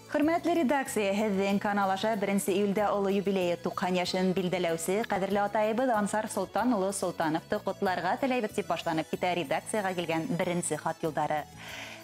Hürmetli редакция, һеҙҙең каналаша 1 июльдә олы юбилейы туҡһан йәшен билдәләүсе ҡәҙерле атайыбыҙ Ансар Солтан улы Солтановты ҡотларға теләйбеҙ дип башланып китә редакцияға килгән 1 хат юлдары.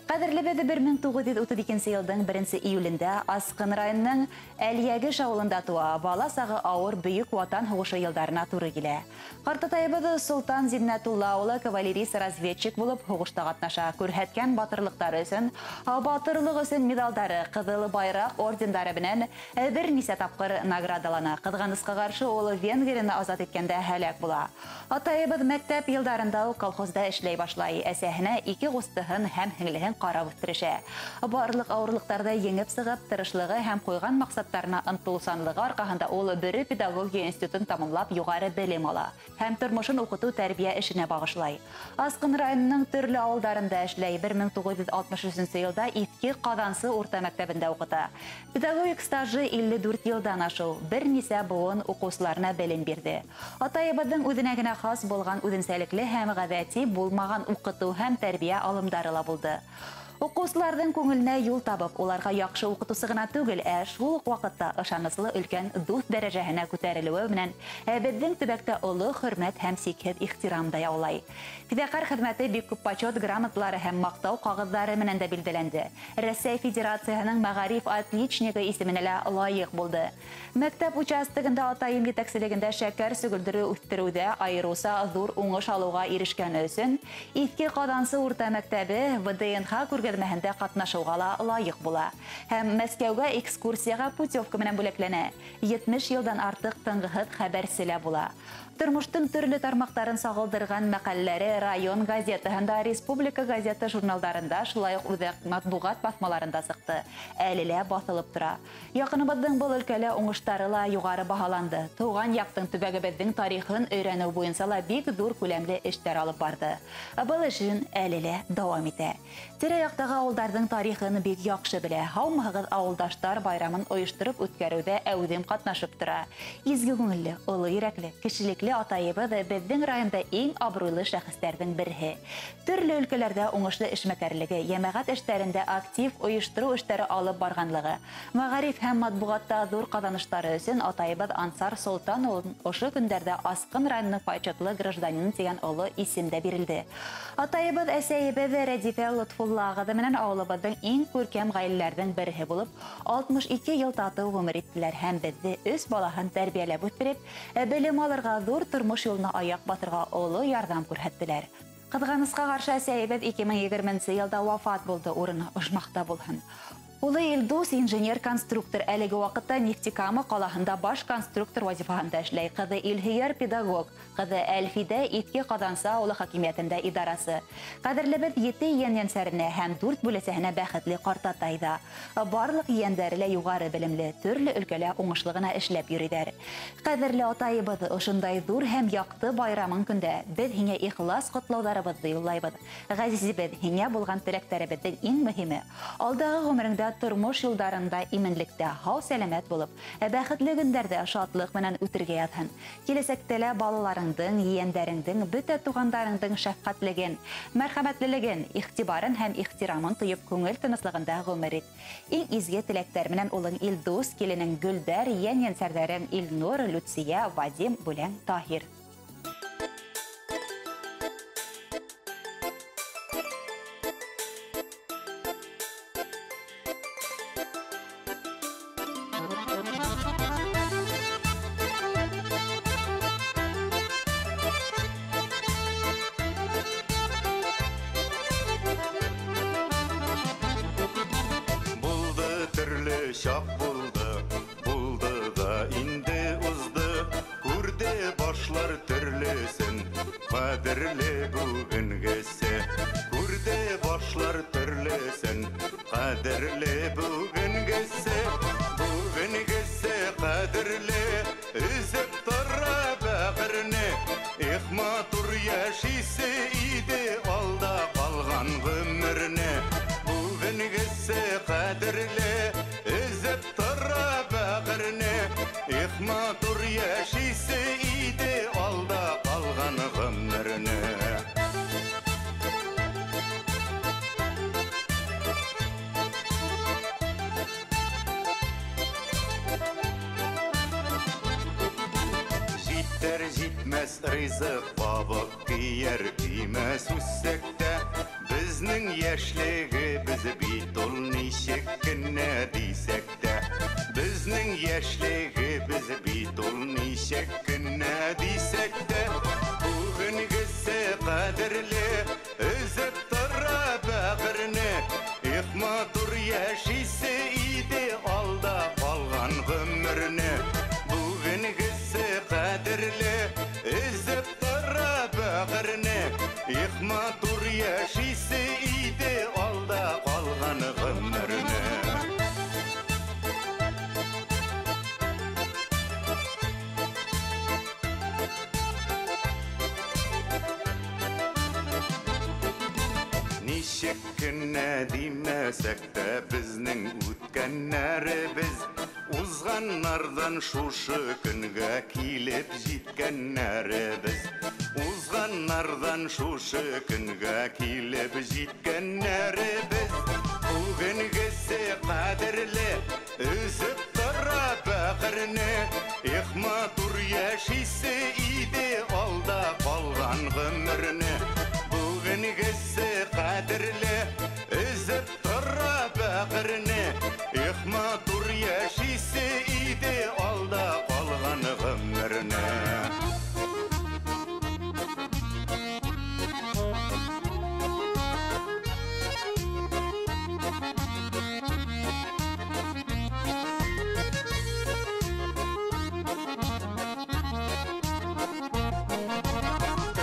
Ҡәҙерлебеҙ 1932 йылдың 1 июлендә Асҡын районының Әлйәгеш ауылында туа, бала сағы ауыр бөйөк ватан һуғышы йылдарына туры килә. Ҡартатайыбыҙ Солтан Зиннәтулла улы кавалерист-разведчик булып һуғышта ҡатнаша. Күрһәткән батырлыҡтары өсөн, батырлыҡ өсөн медалдары, ҡыҙыл байраҡ ордендары менән бер нисә тапҡыр наградалана. Ҡыҙғанысҡа ҡаршы ул Венгрияны азат иткәндә һәләк була. Атайыбыҙ мәктәп йылдарында уҡ колхозда эшләй башлай. Әсәһенә 2 ҡустыһын һәм һеңлеһен ҡарап үҫтерешә. Барлыҡ ауырлыҡтарҙы еңеп сығып, тырышлығы һәм ҡуйған маҡсаттарына ынтылыусанлығы арҡаһында ул Бөрө педагогия институтын тамамлап юғары белем ала һәм тормошон уҡытыу тәрбиә эшенә бағышлай. Асҡын районының төрлө ауылдарында эшләй. 1963 йылда Иҫке Ҡаҙансы урта мәктәбендә уҡыта. Педагогик стажы 54 йылдан ашыу, бер нисә быуын уҡыусыларына белем бирҙе. Атайыбыҙҙың үҙенә генә хас булған үҙенсәлекле һәм ғәҙәти булмаған уҡытыу һәм тәрбиә алымдары ла булды. Уҡыусыларҙың күңеленә юл табып, уларға яҡшы уҡытыусы ғына түгел, шул уҡ ваҡытта ышаныслы өлкән дуҫ дәрәжәһенә күтәрелеүе менән беҙҙең төбәктә оло хөрмәт һәм сикһеҙ ихтирам да яулай. Фиҙаҡәр хеҙмәте бик күп почет грамоталары һәм маҡтау ҡағыҙҙары менән дә билдәләнде. Рәсәй Федерацияһының Мәғариф отличнигы исеменә лә лайыҡ булды. Мәктәп участогында атайым етәкселегендә шәкәр сөгөлдөрө үҫтереүҙә айырыуса ҙур уңыш алыуға ирешкәне өсөн Иҫке Ҡаҙансы урта мәктәбе ВДНХ күргәҙмәһендә ҡатнашыуға ла лайыҡ була. Һәм Мәскәүгә экскурсияға путевка менән бүләкләнә. 70 йылдан артыҡ тынғыһыҙ хәбәрсе лә була. Тормоштың төрлө тармаҡтарын сағылдырған мәҡәләләре район газетаһында, республика газета журналдарында, шулай уҡ үҙәк матбуғат баҫмаларында сыҡты. Әле лә баҫылып тора. Яҡыныбыҙҙың был өлкәлә уңыштары ла юғары баһаланды. Тыуған яҡтың төбәгебеҙҙең тарихын өйрәнеү буйынса ла бик ҙур күләмле эштәр алып барды. Был эшен әле лә дауам итә. Тирә-яҡтағы ауылдарҙың тарихын бик яҡшы белә. Һаумыһығыҙ, ауылдаштар байрамын ойоштороп үткәреүҙә әүҙем ҡатнашып тора. Изге күңелле, оло йөрәкле, кешелекле атайыбыҙ беҙҙең районда иң абруйлы шәхестәрҙең береһе. Төрлө өлкәләрҙә уңышлы эшмәкәрлеге, йәмәғәт эштәрендә актив ойоштороу эштәре алып барғанлығы, мәғариф һәм матбуғатта ҙур ҡаҙаныштары өсөн атайыбыҙ Ансар Солтан улын ошо көндәрҙә Асҡын районының почетлы гражданин тигән оло исем дә бирелде. Атайыбыҙ әсәйебеҙ Рәдифә Лотфуллағыҙы менән ауылыбыҙҙың иң күркәм ғаиләләрҙең береһе булып, 62 йыл татыу ғүмер иттеләр һәм беҙҙе 3 балаһын тәрбиәләп үҫтереп, белем алырға ҙур тормош юлына аяҡ батырға оло ярҙам күрһәттеләр. Ҡыҙғанысҡа ҡаршы әсәйебеҙ 2020 йылда вафат булды, урыны ошмаҡта булһын. Улы Илдус инженер-конструктор, әлеге ваҡытта Нефтекама ҡалаһында баш конструктор вазифаһында эшләй. Ҡыҙы Илһөйәр педагог, ҡыҙы Әлфидә Иҫке Ҡаҙансы ауылы хакимиәтендә идарасы. Ҡәҙерлебеҙ 7 ейән-ейәнсәренә һәм 4 бүләсәһенә бәхетле ҡартатайҙа. Барлыҡ ейәндәре лә юғары белемле, төрлө өлкәлә уңышлы ғына эшләп йөрөйҙәр. Ҡәҙерле атайыбыҙ, ошондай ҙур һәм яҡты байрамың көндә беҙ һиңә ихлас ҡотлауҙарыбыҙҙы юллайбыҙ. Ғәзизебеҙ, һиңә булған теләктәребеҙҙең иң мөһиме алдағы ғүмереңдә тормош юлдарында именлектә, һау сәләмәт булып, бәхетле көндәрҙә шатлык менән үтергә яҙһын. Киләсәктә лә балаларыңдың, ейәндәреңдең, бөтә туғандарыңдың шәфҡәтлеген, мәрхәмәтлелеген, иғтибарын һәм ихтирамын тойоп, күңел тыныслығында ғүмер ит. Иң изге теләктәр менән улың Илдус, киленең Гөлдәр, ейән-ейәнсәрҙәрең Илнур, Люция, Вадим, Бүләң, Таһир. Şap buldu da indi uzdu, kurde başlar türlüsün, kadirli bugün gelse. Kurde başlar türlüsün, kadirli bugün gelse. Bugün gelse kadirli, üzüp tarra bağırını. İhma tur yaşisi idi, alda kalgan ömrünü. Bugün gelse kadirli, İhmatur yaşisi idi, alda kalgan ömrünü. Җитәр җитмәс ризык бабык кияр кимәс үссәктә безнең яшьлегебез бит ул ничек кенә дисәк тә безнең яшьлегебез бит ул ничек кенә дисәк тә бүгенгесе кадерле өзеп тора бәгырне их матур яшисе иде алда калган гомерне бүгенгесе кадерле өзеп тора бәгырне их матур яшисе иде алда калган гомерне Ничек кенә димәсәк тә безнең үткәннәребез узганнардан шушы көнгә килеп җиткәннәребез узганнардан шушы көнгә килеп җиткәннәребез бүгенгесе кадерле үзеп тора бәгырне их матур яшисе иде алда калган гомерне бүгенгесе кадерле үзеп тора бәгырне их матур яшисе иде алда калган гомерне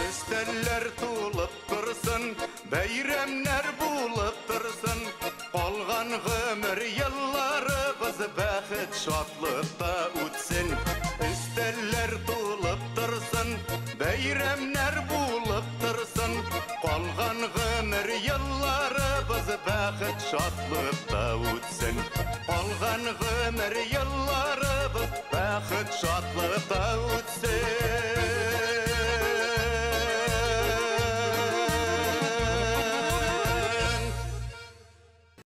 Өстәлләр тулып торсын, бәйрәмнәр булып торсын, калган гомер елларыбыз бәхет шатлыкта үтсен. Өстәлләр тулып торсын, бәйрәмнәр булып торсын, калган гомер елларыбыз бәхет шатлыкта үтсен. Калган гомер елларыбыз бәхет шатлыкта үтсен.